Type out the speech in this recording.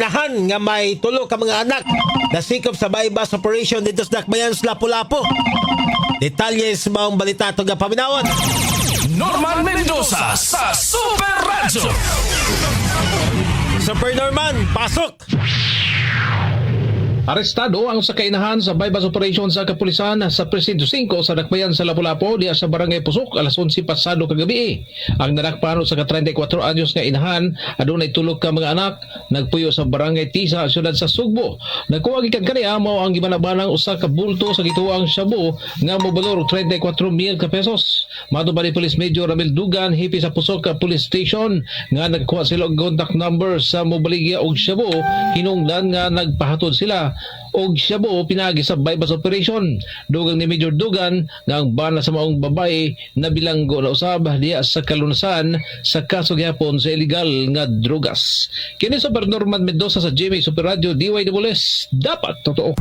nahan nga may tulo ka mga anak nasikop sa bypass operation dito sa Dakbayan sa Lapu-Lapu. Detalye sa maong balita ito nga paminawon. Norman Mendoza sa Super Radio. Super Norman, pasok! Arestado ang sakainahan sa bypass operation sa kapulisan sa Presinto 5 sa Dakbayan sa Lapu-Lapu diya sa Barangay Pusok alas 11 pasado kagabi. Ang nadakpano sa 34 anyos nga inahan adunay tulog ka mga anak nagpuyo sa Barangay Tisa siyudad sa Sugbo. Nagkuha gikan kaniya mao ang gibanabanang usa ka bulto sa gituang shabu nga mobalor 34,000 ka pesos. Matubad ni Police Major Ramil Dugan hipi sa Pusok Police Station nga nagkuha sila og contact number sa mobaligya og shabu hinungdan nga nagpahatod sila og shabu pinagi sa bypass operation. Dugang ni Major Dugan nga ang bana sa maong babae na bilanggo na usab diya sa kalunasan sa kaso gyapon sa illegal nga drogas. Kini sa Norman Mendoza sa GMA Super Radio DYWS dapat totoo.